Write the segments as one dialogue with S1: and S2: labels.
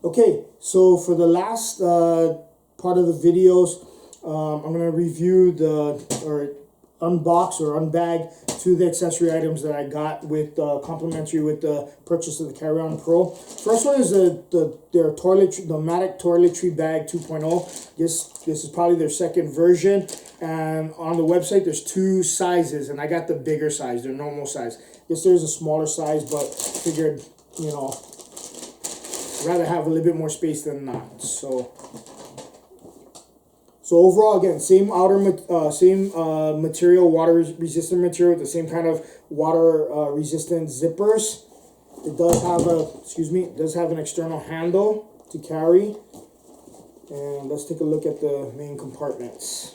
S1: Okay, so for the last part of the videos, I'm going to review or unbox or unbag two of the accessory items that I got with complimentary with the purchase of the Carry-On Pro. First one is their Nomatic Toiletry Bag 2.0. This is probably their second version, and on the website there's two sizes, and I got the bigger size, their normal size. Yes, there's a smaller size, but figured, you know, rather have a little bit more space than not. So overall, again, same material, water resistant material, with the same kind of water resistant zippers. It does have an external handle to carry. And let's take a look at the main compartments.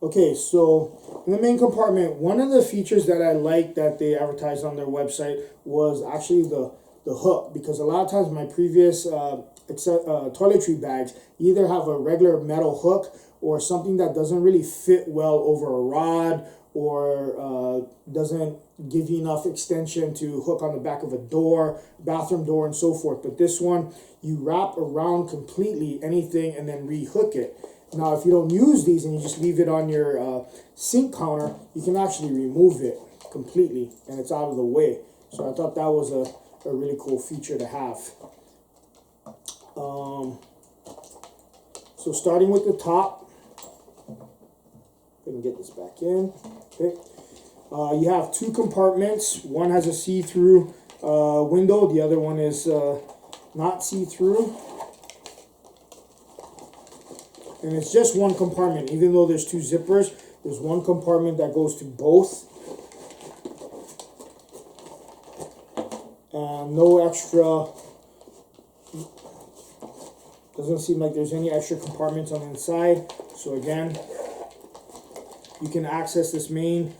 S1: Okay, so in the main compartment, one of the features that I like that they advertised on their website was actually the hook, because a lot of times my previous toiletry bags either have a regular metal hook or something that doesn't really fit well over a rod, or doesn't give you enough extension to hook on the back of a door, bathroom door, and so forth. But this one, you wrap around completely anything and then rehook it. Now, if you don't use these and you just leave it on your sink counter, you can actually remove it completely and it's out of the way. So I thought that was a really cool feature to have. So starting with the top, I can get this back in. Okay, you have two compartments. One has a see-through window. The other one is not see-through. And it's just one compartment. Even though there's two zippers, there's one compartment that goes to both. And no extra, doesn't seem like there's any extra compartments on the inside. So again, you can access this main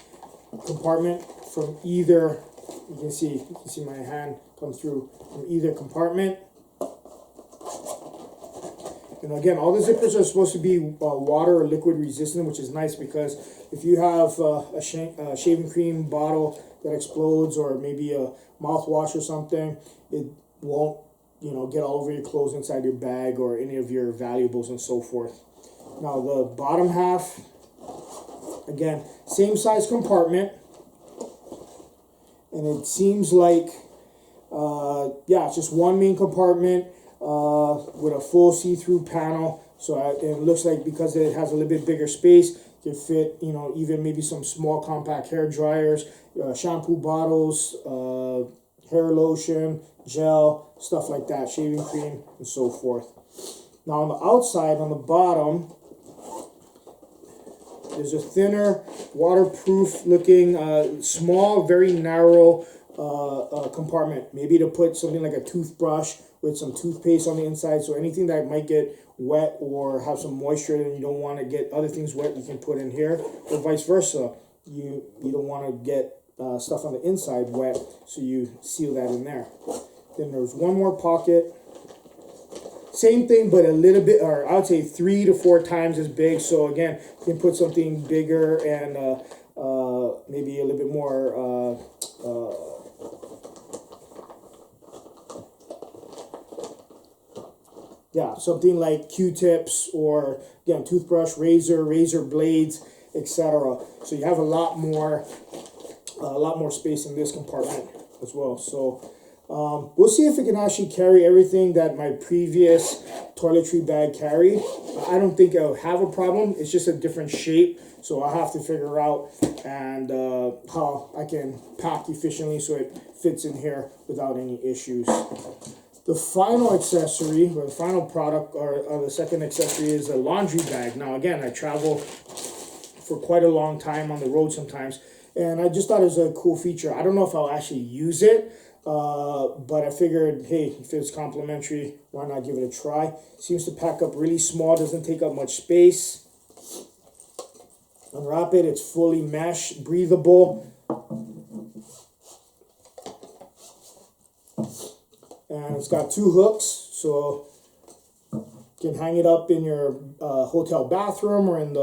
S1: compartment from either, you can see my hand come through from either compartment. And again, all the zippers are supposed to be water or liquid resistant, which is nice, because if you have a shaving cream bottle that explodes, or maybe a mouthwash or something, it won't, get all over your clothes inside your bag or any of your valuables and so forth. Now the bottom half, again, same size compartment, and it seems like, it's just one main compartment with a full see-through panel. So it looks like, because it has a little bit bigger space, it can fit, even maybe some small compact hair dryers, shampoo bottles, hair lotion, gel, stuff like that, shaving cream, and so forth. Now on the outside, on the bottom, there's a thinner, waterproof looking, small, very narrow compartment. Maybe to put something like a toothbrush with some toothpaste on the inside. So anything that might get wet or have some moisture and you don't want to get other things wet, you can put in here. Or vice versa. You don't want to get stuff on the inside wet, so you seal that in there. Then there's one more pocket. Same thing, but a little bit, or I would say 3 to 4 times as big. So again, you can put something bigger and maybe a little bit more something like Q-tips, or again, toothbrush, razor blades, etc. So you have a lot more space in this compartment as well. So we'll see if it can actually carry everything that my previous toiletry bag carried. I don't think I'll have a problem. It's just a different shape, so I'll have to figure out and how I can pack efficiently so it fits in here without any issues. The final accessory, or the final product, or the second accessory, is a laundry bag. Now again, I travel for quite a long time on the road sometimes, and I just thought it was a cool feature. I don't know if I'll actually use it, but I figured, hey, if it's complimentary, why not give it a try? Seems to pack up really small, doesn't take up much space. Unwrap it, it's fully mesh, breathable. And it's got 2 hooks, so you can hang it up in your hotel bathroom, or in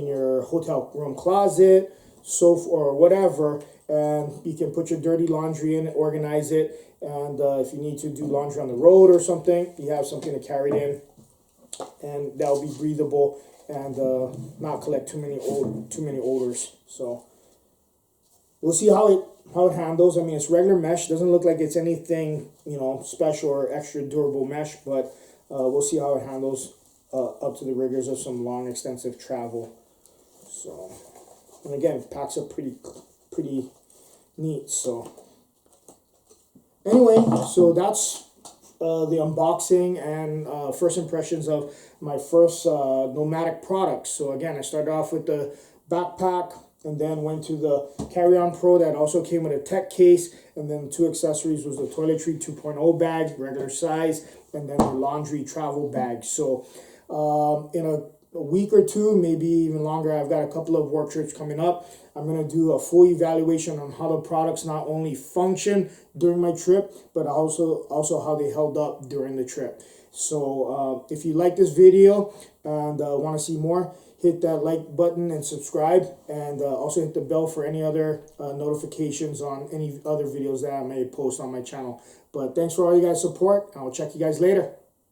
S1: your hotel room closet, or whatever, and you can put your dirty laundry in, organize it, and if you need to do laundry on the road or something, you have something to carry it in, and that'll be breathable and not collect too many odors. So we'll see how it handles. I mean, it's regular mesh. Doesn't look like it's anything, you know, special or extra durable mesh, but we'll see how it handles up to the rigors of some long, extensive travel. So, and again, packs up pretty neat. So anyway, so that's the unboxing and first impressions of my first Nomatic products. So again, I started off with the backpack, and then went to the Carry-On Pro that also came with a tech case, and then 2 accessories was the Toiletry 2.0 bag, regular size, and then the laundry travel bag. So in a week or two, maybe even longer, I've got a couple of work trips coming up. I'm going to do a full evaluation on how the products not only function during my trip, but also how they held up during the trip. So if you like this video and want to see more, hit that like button and subscribe, and also hit the bell for any other notifications on any other videos that I may post on my channel. But thanks for all you guys' support. I'll check you guys later.